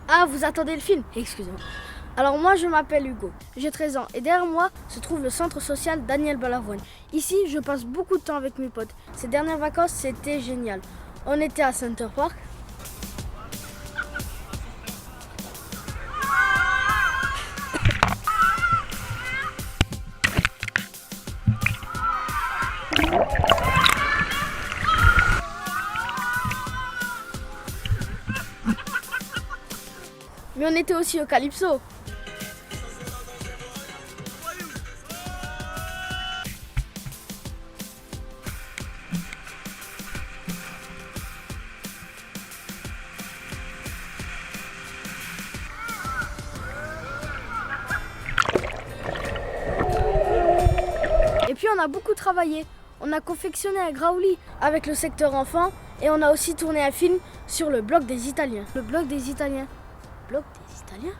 Ah, vous attendez le film? Excusez-moi. Alors moi, je m'appelle Hugo, j'ai 13 ans et derrière moi se trouve le centre social Daniel Balavoine. Ici, je passe beaucoup de temps avec mes potes. Ces dernières vacances, c'était génial. On était à Center Park. Mais on était aussi au Calypso. Et puis on a beaucoup travaillé. On a confectionné un graouli avec le secteur enfant et on a aussi tourné un film sur le bloc des Italiens. Le bloc des Italiens. Bloc des Italiens?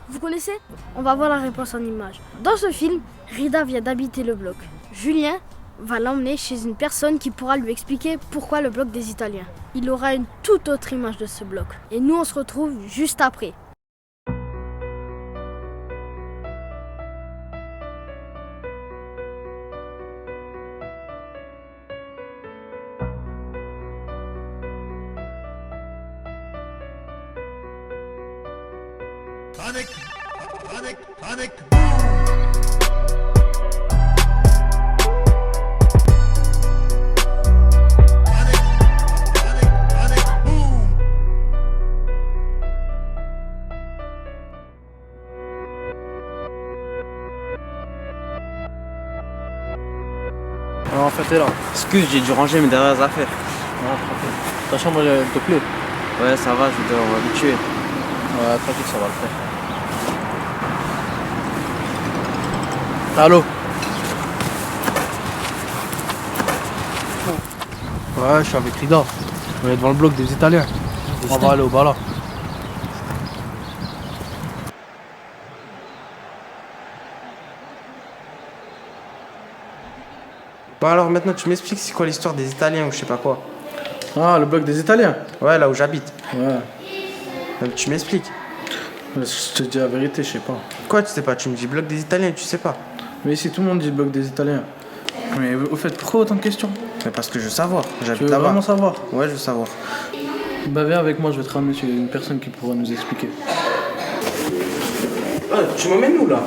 Vous connaissez? On va voir la réponse en images. Dans ce film, Rida vient d'habiter le bloc. Julien va l'emmener chez une personne qui pourra lui expliquer pourquoi le bloc des Italiens. Il aura une toute autre image de ce bloc. Et nous, on se retrouve juste après. Panic! Panic! Panic! Alors en fait t'es là. Excuse, j'ai dû ranger mes dernières affaires. Non, tranquille. Ta chambre elle te plaît? Ouais, ça va, je dois m'habituer. Ouais, tranquille, ça va le faire. Allô? Ouais, je suis avec Rida. On est devant le bloc des Italiens. On va aller au bar là. Bon alors maintenant tu m'expliques c'est quoi l'histoire des Italiens ou je sais pas quoi. Ah, le bloc des Italiens? Ouais, là où j'habite. Ouais. Tu m'expliques. Je te dis la vérité, je sais pas. Quoi tu sais pas? Tu me dis bloc des Italiens, tu sais pas. Mais ici tout le monde dit le bloc des Italiens. Mais au fait, pourquoi autant de questions? Mais parce que je veux savoir, Tu j'habite veux là-bas. vraiment savoir? Ouais, je veux savoir. Bah viens avec moi, je vais te ramener chez une personne qui pourra nous expliquer. Ah, tu m'emmènes où là?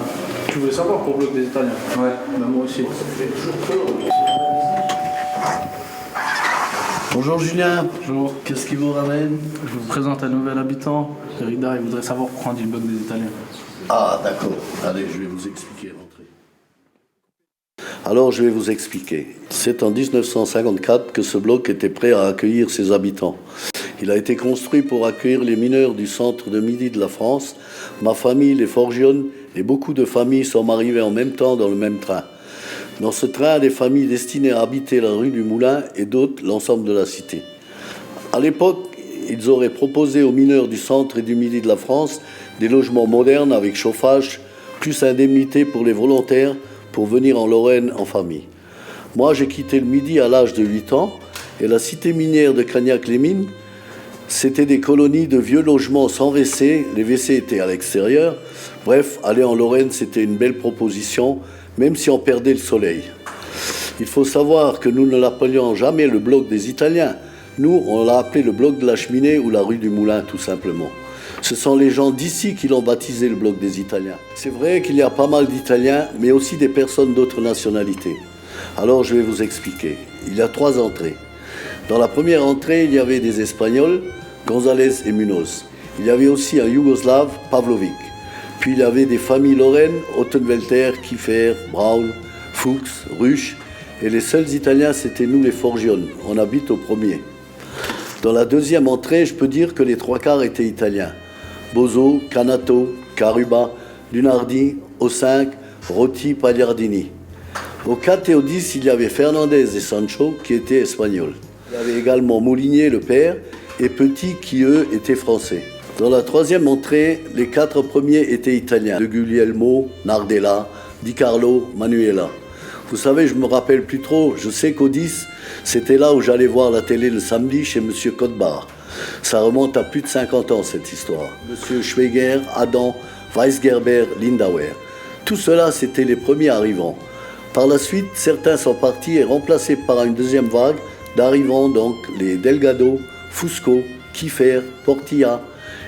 Tu voulais savoir pour le bloc des Italiens? Ouais. Bah moi aussi. Bonjour Julien. Bonjour. Qu'est-ce qui vous ramène? Je vous présente un nouvel habitant. Rida, il voudrait savoir pourquoi on dit le bloc des Italiens. Ah d'accord, allez je vais vous expliquer, rentrez. Alors je vais vous expliquer. C'est en 1954 que ce bloc était prêt à accueillir ses habitants. Il a été construit pour accueillir les mineurs du centre de midi de la France. Ma famille, les Forgionnes et beaucoup de familles sont arrivées en même temps dans le même train. Dans ce train, des familles destinées à habiter la rue du Moulin et d'autres l'ensemble de la cité. À l'époque, ils auraient proposé aux mineurs du centre et du midi de la France des logements modernes avec chauffage, plus indemnité pour les volontaires pour venir en Lorraine en famille. Moi, j'ai quitté le midi à l'âge de 8 ans et la cité minière de Cagnac-les-Mines, c'était des colonies de vieux logements sans WC, les WC étaient à l'extérieur. Bref, aller en Lorraine, c'était une belle proposition, même si on perdait le soleil. Il faut savoir que nous ne l'appelions jamais le bloc des Italiens. Nous, on l'a appelé le bloc de la cheminée ou la rue du Moulin, tout simplement. Ce sont les gens d'ici qui l'ont baptisé le bloc des Italiens. C'est vrai qu'il y a pas mal d'Italiens, mais aussi des personnes d'autres nationalités. Alors, je vais vous expliquer. Il y a 3 entrées. Dans la première entrée, il y avait des Espagnols, González et Munoz. Il y avait aussi un Yougoslave, Pavlovic. Puis il y avait des familles lorraines, Ottenwelter, Kiefer, Braun, Fuchs, Ruch. Et les seuls Italiens, c'était nous les Forgionnes. On habite au premier. Dans la deuxième entrée, je peux dire que les 3/4 étaient italiens. Bozo, Canato, Caruba, Lunardi, O5, Rotti, Pagliardini. Au 4 et au 10, il y avait Fernandez et Sancho qui étaient espagnols. Il y avait également Moulinier, le père, et Petit qui, eux, étaient français. Dans la troisième entrée, les 4 premiers étaient italiens. De Guglielmo, Nardella, Di Carlo, Manuela. Vous savez, je me rappelle plus trop. Je sais qu'au 10, c'était là où j'allais voir la télé le samedi chez Monsieur Cotbar. Ça remonte à plus de 50 ans, cette histoire. Monsieur Schweger, Adam, Weisgerber, Lindauer. Tout cela, c'était les premiers arrivants. Par la suite, certains sont partis et remplacés par une deuxième vague d'arrivants, donc les Delgado, Fusco, Kiefer, Portilla,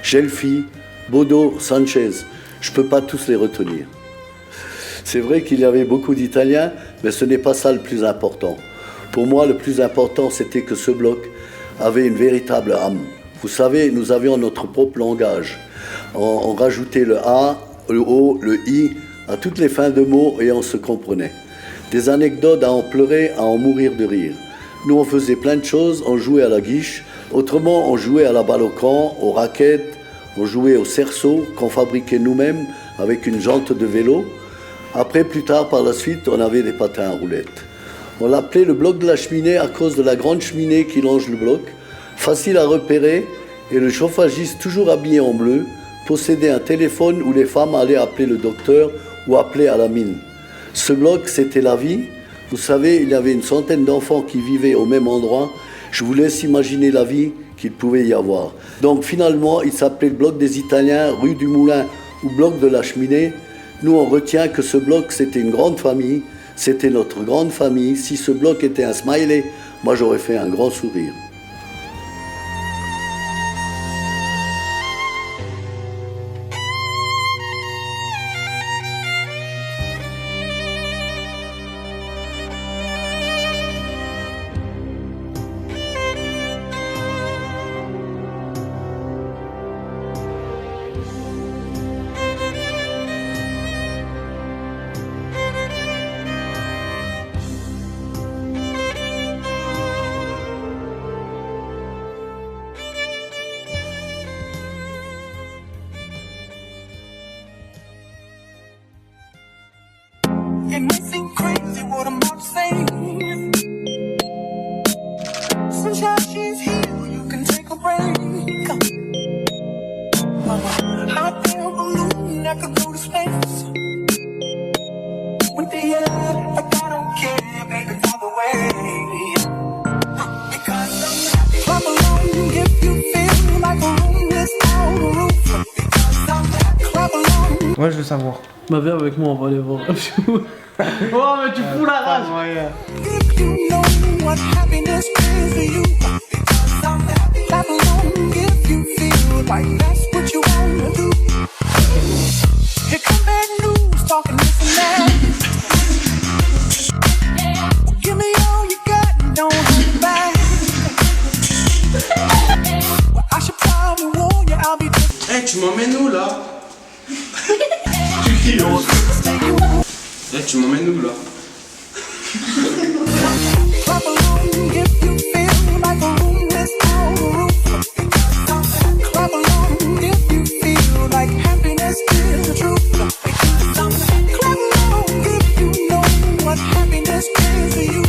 Gelfi, Bodo, Sanchez. Je ne peux pas tous les retenir. C'est vrai qu'il y avait beaucoup d'Italiens, mais ce n'est pas ça le plus important. Pour moi, le plus important, c'était que ce bloc avait une véritable âme. Vous savez, nous avions notre propre langage. On rajoutait le A, le O, le I à toutes les fins de mots et on se comprenait. Des anecdotes à en pleurer, à en mourir de rire. Nous, on faisait plein de choses, on jouait à la guiche. Autrement, on jouait à la balle au camp, aux raquettes, on jouait au cerceau qu'on fabriquait nous-mêmes avec une jante de vélo. Après, plus tard, par la suite, on avait des patins à roulettes. On l'appelait le bloc de la cheminée à cause de la grande cheminée qui longe le bloc, facile à repérer, et le chauffagiste, toujours habillé en bleu, possédait un téléphone où les femmes allaient appeler le docteur ou appeler à la mine. Ce bloc, c'était la vie. Vous savez, il y avait une centaine d'enfants qui vivaient au même endroit. Je vous laisse imaginer la vie qu'il pouvait y avoir. Donc finalement, il s'appelait le bloc des Italiens, rue du Moulin ou bloc de la cheminée. Nous, on retient que ce bloc, c'était une grande famille. C'était notre grande famille. Si ce bloc était un smiley, moi, j'aurais fait un grand sourire. It may seem crazy what I'm about to say. Sunshine, she's here, you can take a break. Hot air balloon, I could go to space. With the air, like I don't care, baby, by the way. Because I'm happy. Clap along if you feel like a room without a roof. Because I'm happy. Clap along. Ouais, je veux savoir. Bah viens avec moi, on va aller voir. Oh mais tu fous la rage. If you know what happiness is to you, because I'm happy. Clap along if you feel like that's what you wanna do. Here come bad news, talking this and that. Give me all you got and don't hold back. Well, I should probably warn you, I'll be just. Eh, tu m'emmènes où là? Eh, tu m'emmènes où là? Clap along if you feel like a room without a roof. Clap along if you feel like happiness is the truth. Clap along if you know what happiness is to you.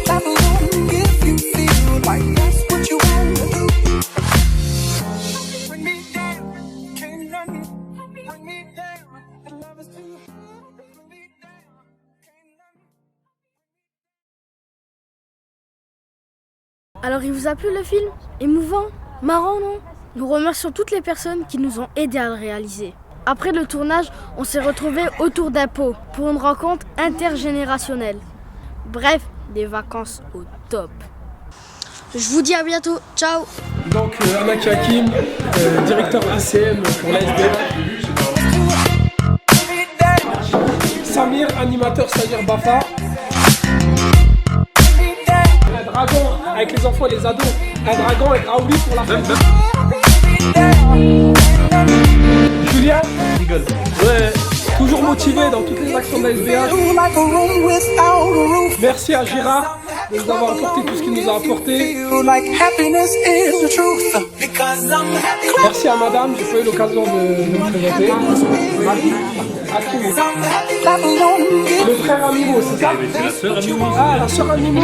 Clap along if you feel like that's what you wanna do. Bring me down, can't nothing bring me down. The love is too hard, bring me down, can't nothing. Alors il vous a plu le film? Émouvant? Marrant, non? Nous remercions toutes les personnes qui nous ont aidés à le réaliser. Après le tournage, on s'est retrouvés autour d'un pot pour une rencontre intergénérationnelle. Bref, des vacances au top. Je vous dis à bientôt, ciao. Donc Anaki Hakim, directeur ACM pour l'ASBA. Samir, animateur stagiaire BAFA. Un dragon avec les enfants et les ados. Un dragon avec Raouli pour la fête. Julien, rigole. Ouais, toujours motivé dans toutes les actions de l'ASBA. Merci à Gérard de nous avoir apporté tout ce qu'il nous a apporté. Merci à madame, j'ai pas eu l'occasion de me présenter. Le frère Amimo, c'est ça? La sœur Amimo. Ah, la sœur Amimo.